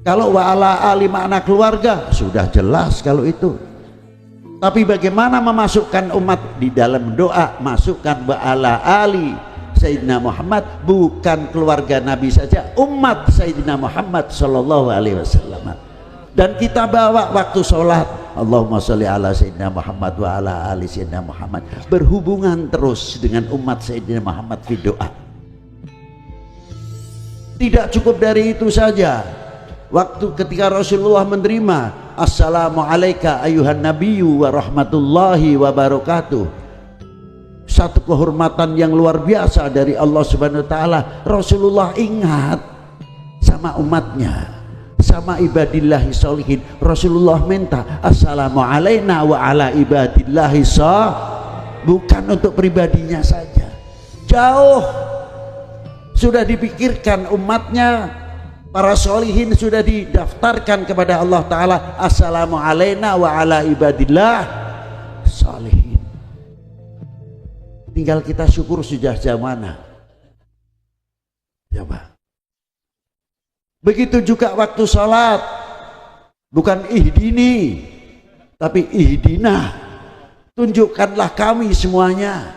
Kalau wa ala ali makna keluarga sudah jelas kalau itu. Tapi bagaimana memasukkan umat di dalam doa? Masukkan wa ala ali Sayyidina Muhammad, bukan keluarga Nabi saja, umat Sayyidina Muhammad sallallahu alaihi wasallam. Dan kita bawa waktu sholat Allahumma sholli ala Sayyidina Muhammad wa ala ali Sayyidina Muhammad, berhubungan terus dengan umat Sayyidina Muhammad di doa. Tidak cukup dari itu saja. Waktu ketika Rasulullah menerima assalamu alayka ayuhan nabiyyu wa rahmatullahi wa barakatuh, satu kehormatan yang luar biasa dari Allah Subhanahu wa taala. Rasulullah ingat sama umatnya, sama ibadillahi sholihin. Rasulullah minta assalamu alayna wa ala ibadillahi bukan untuk pribadinya saja. Jauh sudah dipikirkan umatnya. Para solihin sudah didaftarkan kepada Allah Ta'ala. Assalamu alaina wa ala ibadillah solihin. Tinggal kita syukur sudah jam mana. Coba. Begitu juga waktu sholat. Bukan ihdini, tapi ihdina. Tunjukkanlah kami semuanya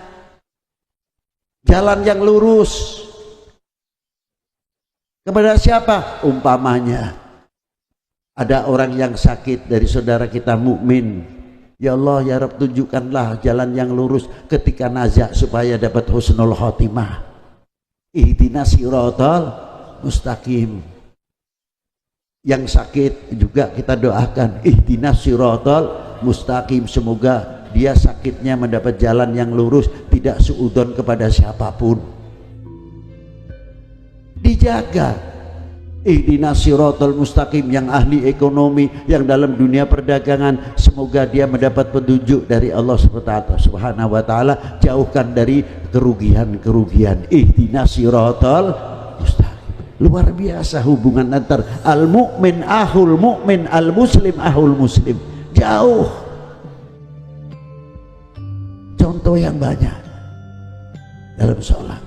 jalan yang lurus. Kepada siapa? Umpamanya ada orang yang sakit dari saudara kita mukmin, ya Allah ya Rabb, tunjukkanlah jalan yang lurus ketika nazak supaya dapat husnul khotimah. Ihdinas siratal mustaqim. Yang sakit juga kita doakan ihdinas siratal mustaqim, semoga dia sakitnya mendapat jalan yang lurus, tidak suudzon kepada siapapun. Dijaga ihdinas siratal mustaqim. Yang ahli ekonomi, yang dalam dunia perdagangan, semoga dia mendapat petunjuk dari Allah Subhanahu wa taala, jauhkan dari kerugian-kerugian. Ihdinas siratal mustaqim. Luar biasa hubungan antar al mukmin ahul mukmin, al muslim ahul muslim. Jauh. Contoh yang banyak dalam sholat.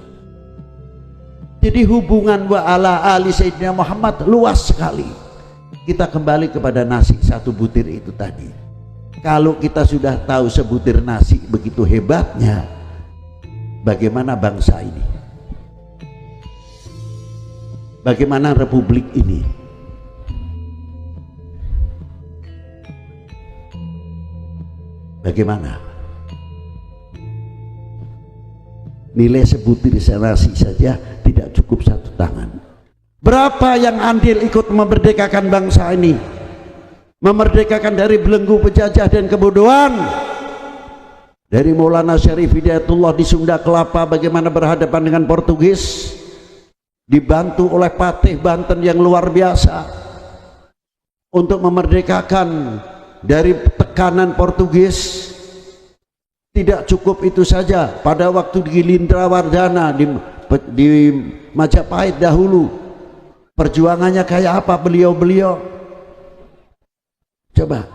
Jadi hubungan wa ala ali Sayyidina Muhammad luas sekali. Kita kembali kepada nasi satu butir itu tadi. Kalau kita sudah tahu sebutir nasi begitu hebatnya, bagaimana bangsa ini? Bagaimana republik ini? Bagaimana? Nilai sebutir nasi saja tidak cukup satu tangan. Berapa yang andil ikut memerdekakan bangsa ini, memerdekakan dari belenggu penjajah dan kebodohan. Dari Maulana Syarif Hidayatullah di Sunda Kelapa, bagaimana berhadapan dengan Portugis, dibantu oleh Patih Banten yang luar biasa untuk memerdekakan dari tekanan Portugis. Tidak cukup itu saja, pada waktu di Gilindrawardana di Majapahit dahulu, perjuangannya kayak apa beliau-beliau? Coba.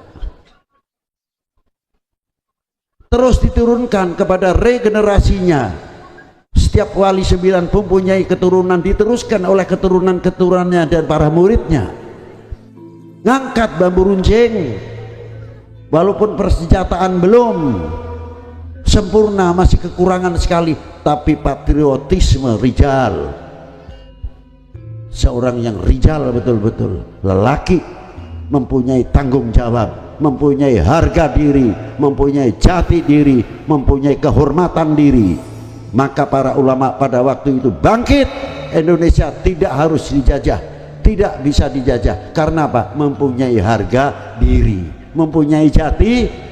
Terus diturunkan kepada regenerasinya. Setiap wali 9 mempunyai keturunan, diteruskan oleh keturunan-keturunannya dan para muridnya. Ngangkat bambu runcing, walaupun persenjataan belum sempurna, masih kekurangan sekali, tapi patriotisme rijal, seorang yang rijal betul-betul, lelaki, mempunyai tanggung jawab, mempunyai harga diri, mempunyai jati diri, mempunyai kehormatan diri. Maka para ulama pada waktu itu bangkit. Indonesia tidak harus dijajah, tidak bisa dijajah. Karena apa? Mempunyai harga diri, mempunyai jati.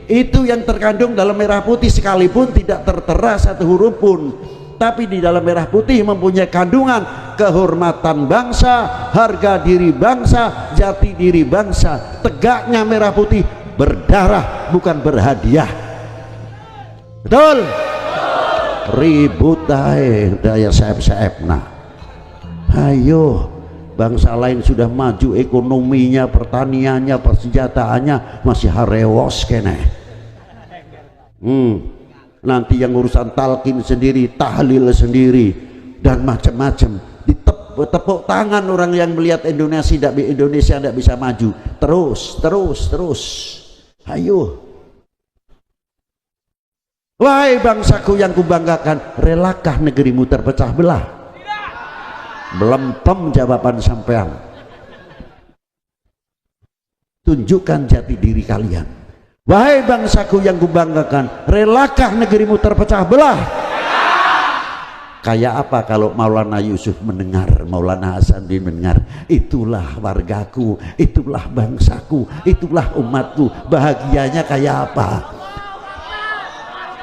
Itu yang terkandung dalam merah putih, sekalipun tidak tertera satu huruf pun, tapi di dalam merah putih mempunyai kandungan kehormatan bangsa, harga diri bangsa, jati diri bangsa. Tegaknya merah putih berdarah, bukan berhadiah. Betul? Ribut daya saep-saep. Nah, ayo, bangsa lain sudah maju ekonominya, pertaniannya, persenjataannya, masih harewos kene. Nanti yang urusan talqin sendiri, tahlil sendiri, dan macam-macam. Ditepuk tangan orang yang melihat Indonesia tidak bisa maju. Terus. Ayo. Wahai bangsaku yang kubanggakan, relakah negerimu terpecah belah? Melempem jawaban sampean. Tunjukkan jati diri kalian. Wahai bangsaku yang kubanggakan, relakah negerimu terpecah belah? Kayak apa kalau Maulana Yusuf mendengar, Maulana Hasanuddin mendengar, itulah wargaku, itulah bangsaku, itulah umatku, bahagianya kayak apa?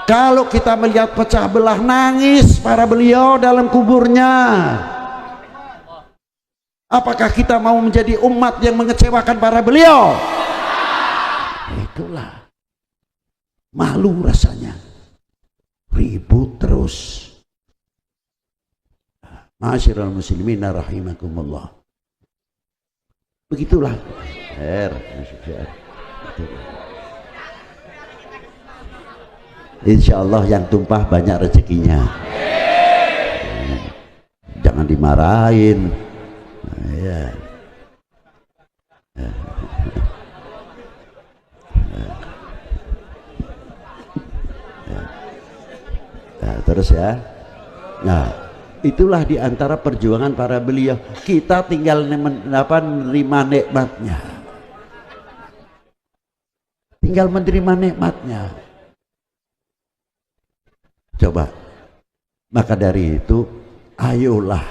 Kalau kita melihat pecah belah, nangis para beliau dalam kuburnya. Apakah kita mau menjadi umat yang mengecewakan para beliau? Itulah malu rasanya, ribut terus. Ma'asyiral muslimin rahimakumullah. Begitulah. Insya Allah yang tumpah banyak rezekinya. Jangan dimarahin. Ya. Nah, terus ya. Nah, itulah diantara perjuangan para beliau. Kita tinggal menerima nikmatnya. Tinggal menerima nikmatnya. Coba. Maka dari itu, ayolah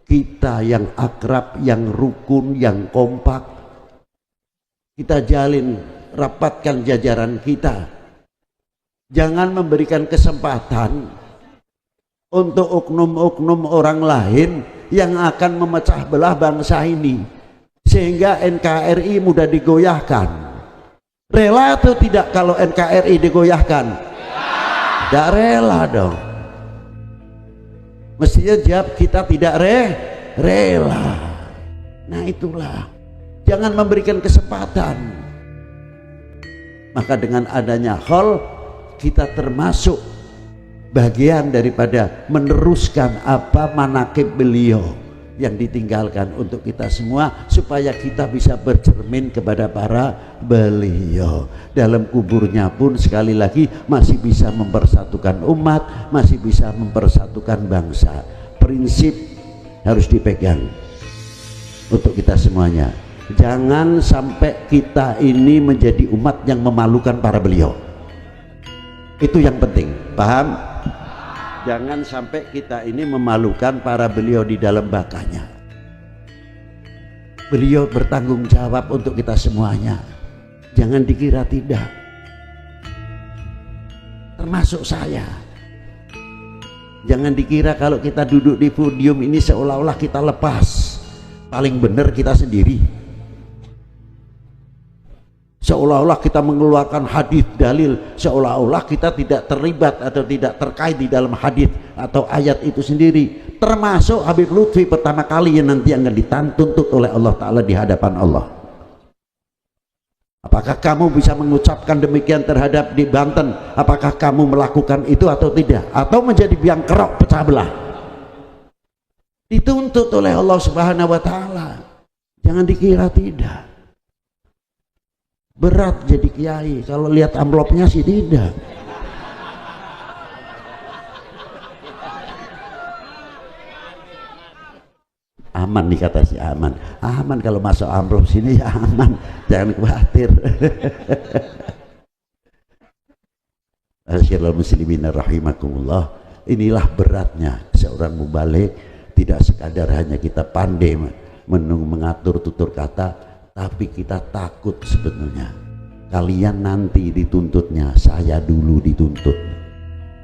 kita yang akrab, yang rukun, yang kompak, kita jalin, rapatkan jajaran kita. Jangan memberikan kesempatan untuk oknum-oknum orang lain yang akan memecah belah bangsa ini, sehingga NKRI mudah digoyahkan. Rela atau tidak kalau NKRI digoyahkan? Tidak rela dong. Mestinya jawab kita tidak rela. Nah itulah, jangan memberikan kesempatan. Maka dengan adanya hall, kita termasuk bagian daripada meneruskan apa manaqib beliau yang ditinggalkan untuk kita semua, supaya kita bisa bercermin kepada para beliau. Dalam kuburnya pun sekali lagi masih bisa mempersatukan umat, masih bisa mempersatukan bangsa. Prinsip harus dipegang untuk kita semuanya. Jangan sampai kita ini menjadi umat yang memalukan para beliau. Itu yang penting, paham? Jangan sampai kita ini memalukan para beliau di dalam bakanya. Beliau bertanggung jawab untuk kita semuanya. Jangan dikira tidak. Termasuk saya. Jangan dikira kalau kita duduk di podium ini seolah-olah kita lepas. Paling benar kita sendiri. Seolah-olah kita mengeluarkan hadis dalil, seolah-olah kita tidak terlibat atau tidak terkait di dalam hadis atau ayat itu sendiri. Termasuk Habib Lutfi pertama kali yang nanti akan dituntut oleh Allah Ta'ala di hadapan Allah. Apakah kamu bisa mengucapkan demikian terhadap di Banten? Apakah kamu melakukan itu atau tidak? Atau menjadi biang kerok pecah belah? Dituntut oleh Allah Subhanahu wa Ta'ala. Jangan dikira tidak. Berat jadi kiai, kalau lihat amplopnya sih tidak. Aman nih kata si Aman. Aman kalau masuk amplop sini ya aman, jangan khawatir. Asyirul muslimin rahimakumullah. Inilah beratnya seorang mubalik. Tidak sekadar hanya kita pandai mengatur tutur kata, tapi kita takut sebenarnya. Kalian nanti dituntutnya, saya dulu dituntut.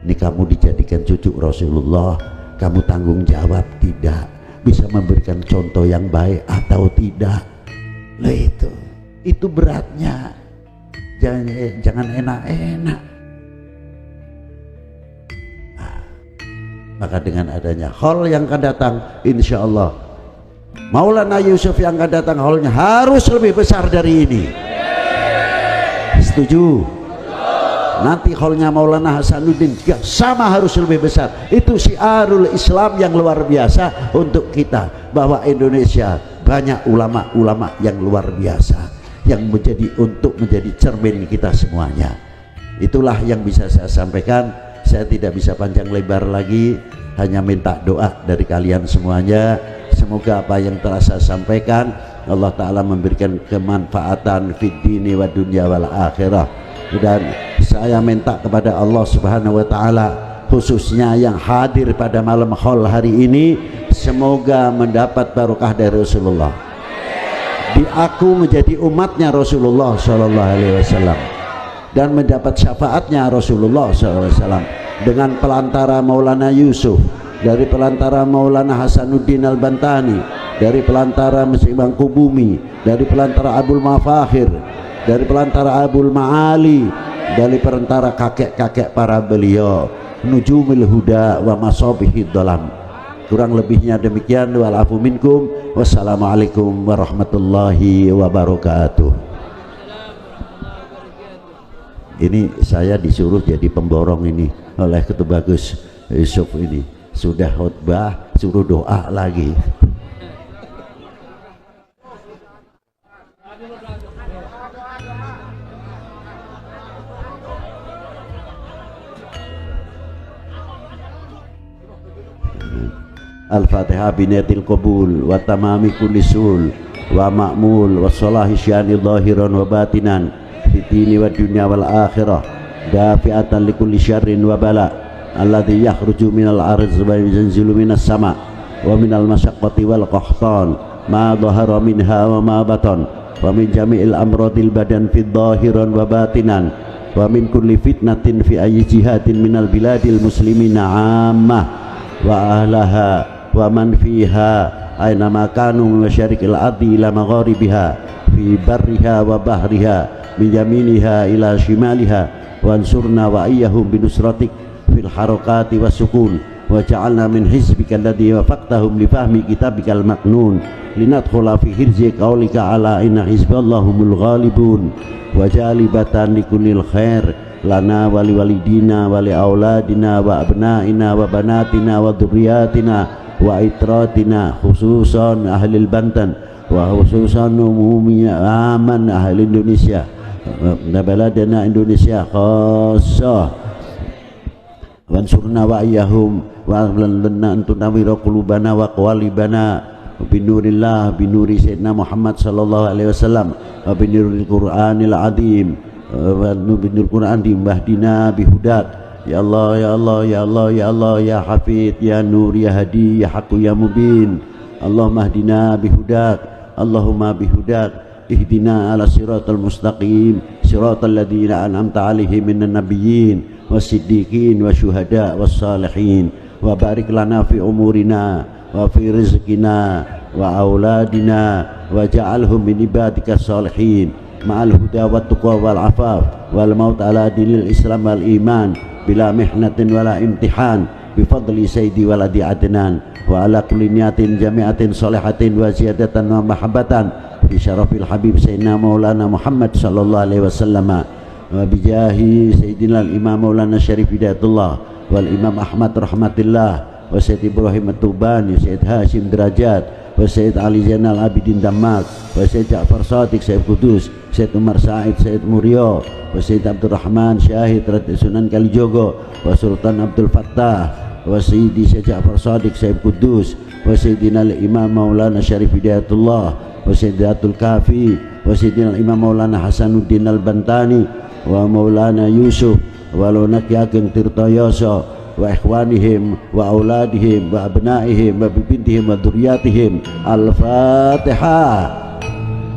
Ini kamu dijadikan cucu Rasulullah, kamu tanggung jawab tidak? Bisa memberikan contoh yang baik atau tidak? Nah itu beratnya. Jangan enak-enak. Nah, maka dengan adanya hall yang akan datang, insya Allah Maulana Yusuf yang akan datang hallnya harus lebih besar dari ini. Setuju? Nanti hallnya Maulana Hasanuddin juga sama, harus lebih besar. Itu syiarul Islam yang luar biasa untuk kita, bahwa Indonesia banyak ulama-ulama yang luar biasa yang menjadi cermin kita semuanya. Itulah yang bisa saya sampaikan. Saya tidak bisa panjang lebar lagi, hanya minta doa dari kalian semuanya. Semoga apa yang telah saya sampaikan Allah Ta'ala memberikan kemanfaatan fid dini wa dunya wal akhirah. Dan saya minta kepada Allah Subhanahu wa Ta'ala, khususnya yang hadir pada malam haul hari ini, semoga mendapat barokah dari Rasulullah, diaku menjadi umatnya Rasulullah Sallallahu Alaihi Wasallam, dan mendapat syafaatnya Rasulullah Sallallahu Alaihi Wasallam dengan pelantara Maulana Yusuf, dari pelantara Maulana Hasanuddin Al-Bantani, dari pelantara Masjid Bangku Bumi, dari pelantara Abul Mafakhir, dari pelantara Abul Ma'ali, dari pelantara kakek-kakek para beliau, Nujumil Huda wa Masabihid Dalam. Kurang lebihnya demikian, walafu minkum. Wassalamualaikum warahmatullahi wabarakatuh. Ini saya disuruh jadi pemborong ini oleh Ketua Gus Yusuf ini. Sudah khutbah suruh doa lagi. Al-Fatihah binatil qabul wa tamami kulli sul wa ma'mul wa salahi syani zahiran wa batinan fitini wa dunya wal akhirah dafi'atan li kulli syarrin wa bala alladhi yakhruju minal arz wa yanzilu minas sama wa minal masyaqqati wal qahtan ma dhahara minha wa ma batan wa min jami'il amradil badan fi dhahiran wa batinan wa min kulli fitnatin fi ayyi jihadin minal biladil muslimina ammah wa ahlaha wa man fiha aina ma kanu min masyariqil ardi ila magharibiha fi barriha wa bahriha min yaminiha ila shimaliha wa ansurna wa iyyahum binusratik fil harakati was sukun wa ja'alna min hizbika alladhi wafaqtahum li fahmi kitabikal maknun linadkhula fi hirzi qaulika ala inna hizballahumul ghalibun wa jalibatan likullil khair lana wa liwalidina wa li auladina wa abnaina wa banatina wa dhurriyyatina wa itratina khususan ahli Banten wa khususan umumnya aman ahli Indonesia baladana Indonesia khassah wansurna wa iyyahum wa lana antunawira qulubana wa qawalibana binurillah binuri sayyidina Muhammad sallallahu alaihi wasallam wa binuril Qur'anil azim wa binuril Qur'an dimahdina bihudat. Ya Allah, ya Allah, ya Allah, ya Allah, ya Hafid, ya Nur, ya Hadi, ya Haqqu, ya Mubin. Allahumma hdina bihudak, Allahumma bihudak, ihdina ala siratal mustaqim, siratal ladzina an'amta alaihim minan nabiyyin wasiddiqin wasyuhada wassalihin. Wa barik lana fi umurina wa fi rizqina wa auladina wa ja'alhum min ibadika salihin ma'al huda wat tuqa wal afaf wal maut ala dinil islam wal iman bila mihnatin wala imtihan bifadli sayyidi waladi adnan wa ala kulli niyatin jami'atin salihatin wa ziyadatan wa mahabbatan fi syarafil habib sayyidina maulana Muhammad sallallahu alaihi wasallam wa bijahi sayyidina al-imam maulana syarif hidayatullah wal imam Ahmad rahmatillah wa sayyid Ibrahim at-Tubani sayyid Hashim Derajat wa sayyid Ali Zainal Abidin Damak wa sayyid Ja'far Shadiq sayyid Kudus sayyid Umar Said sayyid Muryo wa sayyid Abdurrahman Syahid Raden Sunan Kalijogo wa Sultan Abdul Fattah wa sayyidi sayyid Ja'far Shadiq sayyid Kudus wa sayyidina al-imam maulana Syarif Hidayatullah wa sayyidatul Kafi wa sayyidina al-imam maulana Hasanuddin al-Bantani wa maulana Yusuf wa lunaki ageng Tirtoyoso wa ikhwanihim wa auladihim wa abnaihim wa bibintihim wa dzurriyyatihim. Al-Fatihah.